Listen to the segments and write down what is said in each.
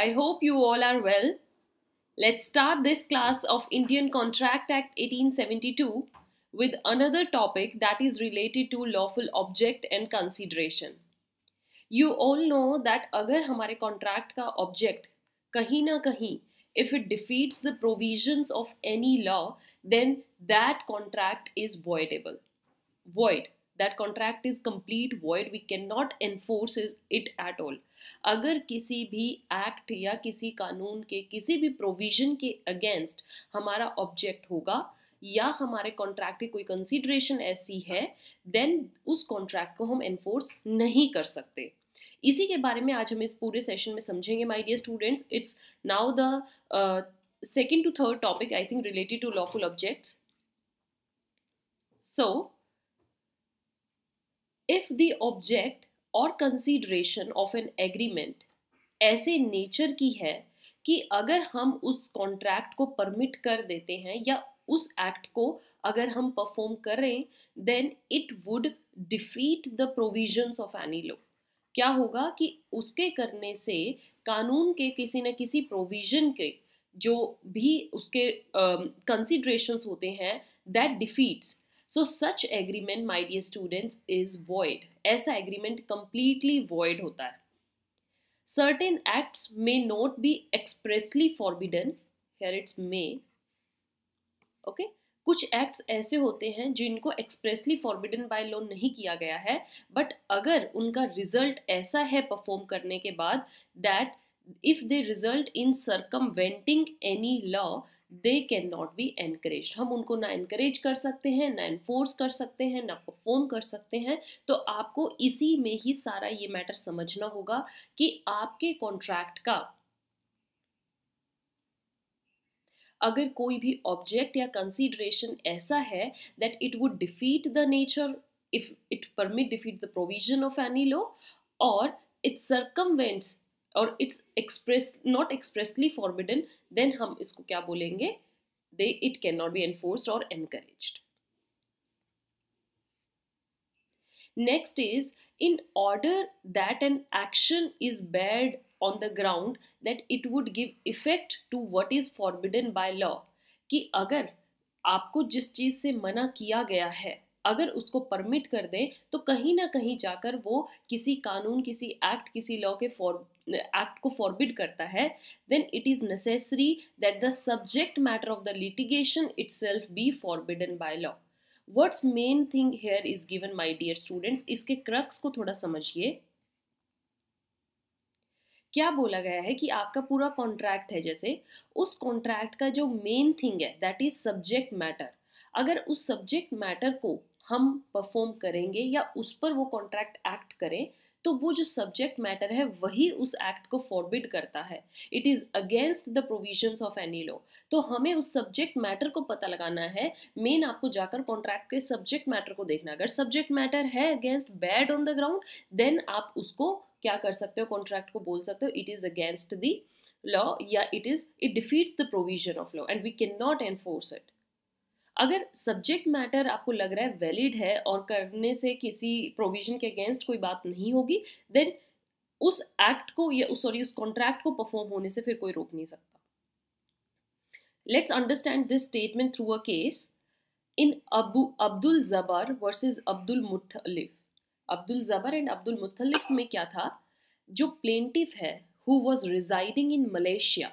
I hope you all are well. Let's start this class of Indian Contract Act 1872 with another topic that is related to lawful object and consideration. You all know that अगर हमारे contract का object कहीं ना कहीं if it defeats the provisions of any law, then that contract is voidable. Void. That contract is complete void. We cannot enforce it at all. अगर किसी भी act या किसी कानून के किसी भी प्रोविजन के अगेंस्ट हमारा ऑब्जेक्ट होगा या हमारे कॉन्ट्रैक्ट की कोई कंसीडरेशन ऐसी है, देन उस कॉन्ट्रैक्ट को हम एनफोर्स नहीं कर सकते. इसी के बारे में आज हम इस पूरे सेशन में समझेंगे my dear students. It's now the second to third topic, I think, related to lawful objects. So if the object or consideration of an agreement ऐसे नेचर की है कि अगर हम उस कॉन्ट्रैक्ट को परमिट कर देते हैं या उस एक्ट को अगर हम परफॉर्म करें, then it would defeat the provisions of any law. क्या होगा कि उसके करने से कानून के किसी न किसी प्रोविजन के जो भी उसके कंसिडरेशंस होते हैं, that defeats. So such agreement, my dear students, is void. ऐसा agreement completely void होता है. Certain acts may not be expressly forbidden. Here it's may. Okay? कुछ acts ऐसे होते हैं जिनको expressly forbidden by law नहीं किया गया है, but अगर उनका result ऐसा है perform करने के बाद that if they result in circumventing any law, they can not be encourage. हम उनको ना एनकरेज कर सकते हैं, ना एनफोर्स कर सकते हैं, ना परफॉर्म कर सकते हैं. तो आपको इसी में ही सारा ये मैटर समझना होगा कि आपके कॉन्ट्रैक्ट का अगर कोई भी ऑब्जेक्ट या कंसीडरेशन ऐसा है that it would defeat the nature, if it permit defeat the provision of any law, or it circumvents or its express not expressly forbidden, then हम इसको क्या बोलेंगे? They it can not be enforced or encouraged. Next is in order that an action is bad on the ground that it would give effect to what is forbidden by law. कि अगर आपको जिस चीज से मना किया गया है अगर उसको परमिट कर दें तो कहीं ना कहीं जाकर वो किसी कानून, किसी एक्ट, किसी लॉ के एक्ट को फॉरबिड करता है, then it is necessary that the subject matter of the litigation itself be forbidden by law. What's main thing here is given my dear students. इसके क्रक्स को थोड़ा समझिए. क्या बोला गया है कि आपका पूरा कॉन्ट्रैक्ट है, जैसे उस कॉन्ट्रैक्ट का जो मेन थिंग है दैट इज सब्जेक्ट मैटर. अगर उस सब्जेक्ट मैटर को हम परफॉर्म करेंगे या उस पर वो कॉन्ट्रैक्ट एक्ट करें, तो वो जो सब्जेक्ट मैटर है वही उस एक्ट को फॉरबिड करता है. It is against the provisions of any law. तो हमें उस सब्जेक्ट मैटर को पता लगाना है. मेन आपको जाकर कॉन्ट्रैक्ट के सब्जेक्ट मैटर को देखना. अगर सब्जेक्ट मैटर है against bad on the ground, then आप उसको क्या कर सकते हो? कॉन्ट्रैक्ट को बोल सकते हो it is against the law या it defeats the provision of law and we can not enforce it. अगर सब्जेक्ट मैटर आपको लग रहा है वैलिड है और करने से किसी प्रोविजन के अगेंस्ट कोई बात नहीं होगी, देन उस एक्ट को या उस कॉन्ट्रैक्ट को परफॉर्म होने से फिर कोई रोक नहीं सकता. Let's understand this statement through a case in Abdul जबर वर्सेस अब्दुल मुत्तलिफ. अब्दुल जबर एंड अब्दुल मुत्तलिफ में क्या था? जो प्लेंटिफ है who was residing in Malaysia,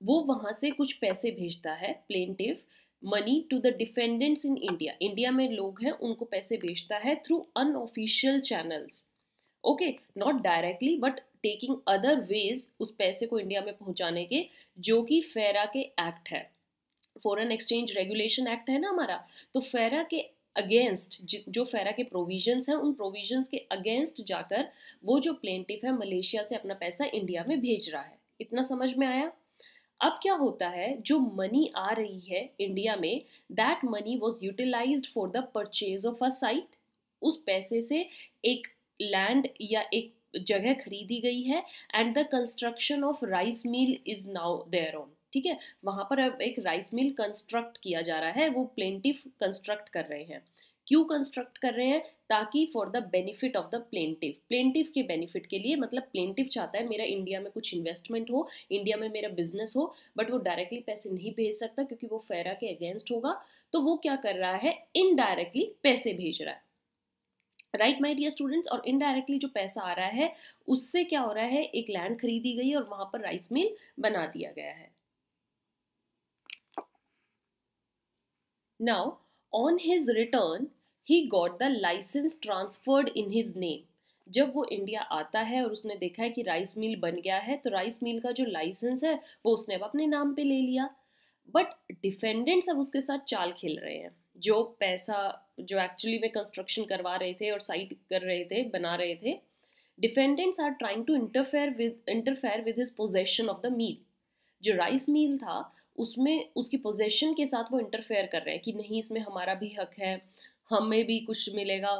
वो वहां से कुछ पैसे भेजता है. Plaintiff money to the defendants in India. India में लोग हैं उनको पैसे भेजता है through unofficial channels. Okay, not directly but taking other ways उस पैसे को इंडिया में पहुंचाने के, जो कि फेरा के एक्ट है. फॉरेन एक्सचेंज रेगुलेशन एक्ट है ना हमारा. तो फेरा के अगेंस्ट जो फेरा के प्रोविजंस हैं, उन प्रोविजंस के अगेंस्ट जाकर वो जो प्लेंटिफ है मलेशिया से अपना पैसा इंडिया में भेज रहा है. इतना समझ में आया? अब क्या होता है, जो मनी आ रही है इंडिया में, that money was utilised for the purchase of a site. उस पैसे से एक लैंड या एक जगह खरीदी गई है and the construction of rice mill is now there on. ठीक है, वहां पर अब एक राइस मिल कंस्ट्रक्ट किया जा रहा है, वो प्लेंटिफ कंस्ट्रक्ट कर रहे हैं. क्यों कंस्ट्रक्ट कर रहे हैं? ताकि for the benefit of the plaintiff, plaintiff के बेनिफिट के लिए, मतलब प्लेंटिव चाहता है मेरा इंडिया में कुछ इन्वेस्टमेंट हो, इंडिया में मेरा बिजनेस हो, बट वो डायरेक्टली पैसे नहीं भेज सकता क्योंकि वो फेरा के अगेंस्ट होगा, तो वो क्या कर रहा है, इनडायरेक्टली पैसे भेज रहा है, राइट माय डियर स्टूडेंट्स। और इनडायरेक्टली जो पैसा आ रहा है उससे क्या हो रहा है, एक लैंड खरीदी गई और वहां पर राइस मिल बना दिया गया है। Now on his return he got the licence transferred in his name. जब वो इंडिया आता है और उसने देखा है कि राइस मिल बन गया है, तो राइस मिल का जो लाइसेंस है वो उसने अब अपने नाम पे ले लिया। बट डिफेंडेंट्स अब उसके साथ चाल खेल रहे हैं, जो पैसा जो एक्चुअली में कंस्ट्रक्शन करवा रहे थे और साइट कर रहे थे, बना रहे थे, defendants are trying to interfere with his possession of the mill. जो राइस मील था उसमें उसकी पोजेशन के साथ वो इंटरफेयर कर रहे हैं कि नहीं इसमें हमारा भी हक है, हमें भी कुछ मिलेगा।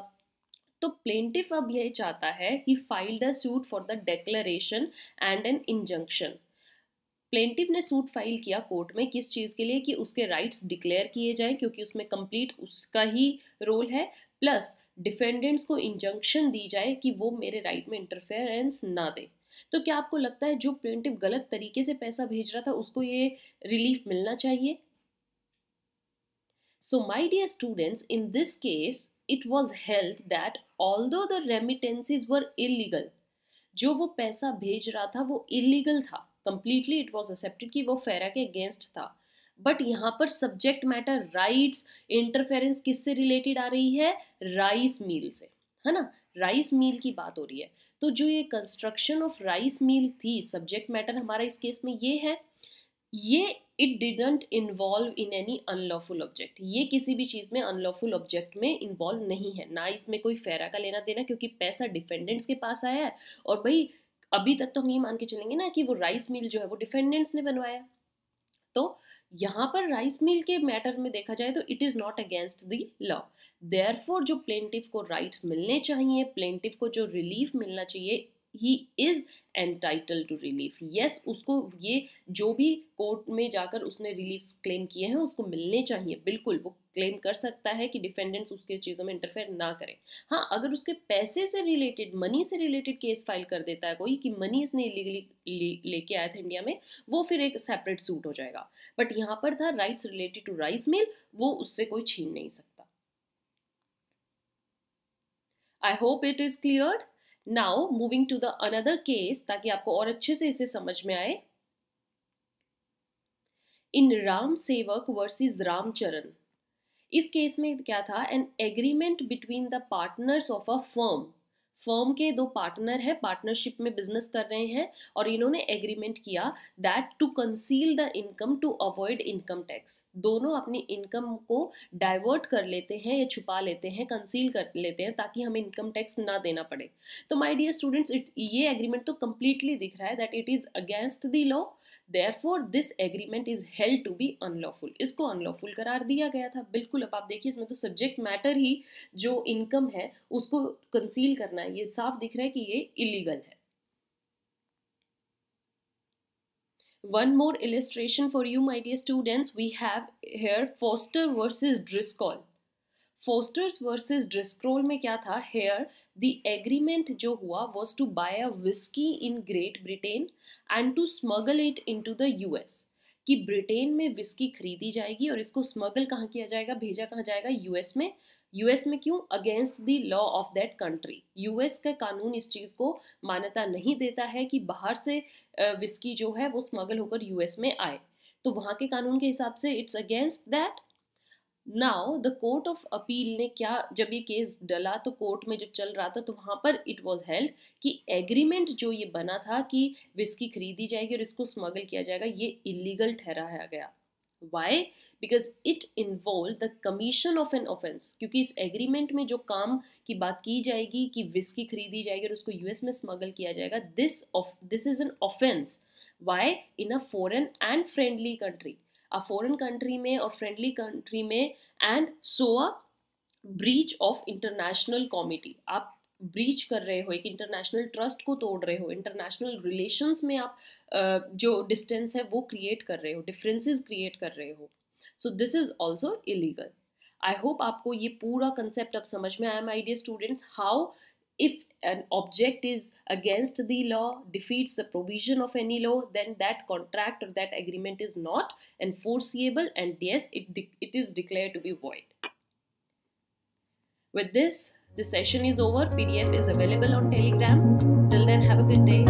तो प्लेंटिफ अब यह चाहता है, he filed a suit for the declaration and an injunction. Plaintiff ने सूट फाइल किया कोर्ट में, किस चीज़ के लिए, कि उसके राइट्स डिक्लेयर किए जाएं क्योंकि उसमें कंप्लीट उसका ही रोल है, प्लस डिफेंडेंट्स को इंजंक्शन दी जाए कि वो मेरे राइट में इंटरफेरेंस ना दे। तो क्या आपको लगता है जो प्लेंटिफ गलत तरीके से पैसा भेज रहा था उसको ये रिलीफ मिलना चाहिए? So, my dear students, in this case, it was held that although the remittances were illegal, जो वो पैसा भेज रहा था वो इलीगल था, कंप्लीटली इट वॉज एक्सेप्टेड कि वो फेरा के अगेंस्ट था, बट यहाँ पर सब्जेक्ट मैटर राइट्स इंटरफेरेंस किससे रिलेटेड आ रही है, राइस मिल से, है ना, राइस मिल की बात हो रही है। तो जो ये कंस्ट्रक्शन ऑफ राइस मिल थी, सब्जेक्ट मैटर हमारा इस केस में ये है, ये it didn't involve in any unlawful object, ये किसी भी चीज़ में अनलॉफुल ऑब्जेक्ट में इन्वॉल्व नहीं है, ना इसमें कोई फेरा का लेना देना, क्योंकि पैसा डिफेंडेंट्स के पास आया है। और भाई अभी तक तो हम ये मान के चलेंगे ना कि वो राइस मिल जो है वो डिफेंडेंट्स ने बनवाया, तो यहाँ पर राइस मिल के मैटर में देखा जाए तो it is not against the law. Therefore जो प्लेंटिफ को राइट्स मिलने चाहिए, प्लेंटिफ को जो रिलीफ मिलना चाहिए, he is entitle to relief. Yes, उसको ये जो भी कोर्ट में जाकर उसने रिलीफ क्लेम किए हैं उसको मिलने चाहिए, बिल्कुल वो क्लेम कर सकता है कि डिफेंडेंट्स उसके चीज़ों में इंटरफेयर ना करें। हाँ, अगर उसके पैसे से रिलेटेड, मनी से रिलेटेड केस फाइल कर देता है कोई कि मनी इसने इलीगली लेके आया था इंडिया में, वो फिर एक सेपरेट सूट हो जाएगा। बट यहाँ पर था rights related to rice mill, वो उससे कोई छीन नहीं सकता। I hope it is clear. Now moving to the another case, ताकि आपको और अच्छे से इसे समझ में आए। इन राम सेवक वर्सेस रामचरण, इस केस में क्या था, an agreement between the partners of a firm, firm के दो पार्टनर है, पार्टनरशिप में बिजनेस कर रहे हैं, और इन्होंने एग्रीमेंट किया that to conceal the income to avoid income tax. दोनों अपनी इनकम को डाइवर्ट कर लेते हैं या छुपा लेते हैं, कंसील कर लेते हैं ताकि हमें इनकम टैक्स ना देना पड़े। तो माय डियर स्टूडेंट्स, ये एग्रीमेंट तो कंप्लीटली दिख रहा है that it is against the law, therefore this agreement is held to be unlawful, इसको अनलॉफुल करार दिया गया था। बिल्कुल, अब आप देखिए इसमें तो सब्जेक्ट मैटर ही जो इनकम है उसको कंसील करना है, ये साफ दिख रहा है कि ये इलीगल है। One more illustration for you, my dear students. We have here Foster versus Driscoll. Fosters versus Driscoll में क्या था, हेयर द एग्रीमेंट जो हुआ was to buy a whisky in Great Britain and to smuggle it into the US, कि Britain में whisky खरीदी जाएगी और इसको स्मगल कहाँ किया जाएगा, भेजा कहाँ जाएगा, यूएस में। यूएस में क्यों, against the law of that country. US का कानून इस चीज़ को मान्यता नहीं देता है कि बाहर से विस्की जो है वो स्मगल होकर यूएस में आए, तो वहाँ के कानून के हिसाब से it's against that. Now the court of appeal ने क्या, जब ये केस डला तो कोर्ट में जब चल रहा था तो वहां पर इट वॉज हेल्ड कि एग्रीमेंट जो ये बना था कि विस्की खरीदी जाएगी और इसको स्मगल किया जाएगा, ये इलीगल ठहराया गया। Why, because it involve the commission of an offence, क्योंकि इस एग्रीमेंट में जो काम की बात की जाएगी कि विस्की खरीदी जाएगी और उसको यूएस में स्मगल किया जाएगा, this is an offence. Why, in a foreign and friendly country, a foreign country में और फ्रेंडली कंट्री में, and so a breach of international comity, आप ब्रीच कर रहे हो, एक इंटरनेशनल ट्रस्ट को तोड़ रहे हो, इंटरनेशनल रिलेशंस में आप जो डिस्टेंस है वो क्रिएट कर रहे हो, डिफरेंसेस क्रिएट कर रहे हो, so this is also illegal. I hope आपको ये पूरा कंसेप्ट अब समझ में आया my dear students, how if an object is against the law, defeats the provision of any law, then that contract or that agreement is not enforceable, and yes, it is declared to be void. With this, the session is over. PDF is available on Telegram. Till then, have a good day.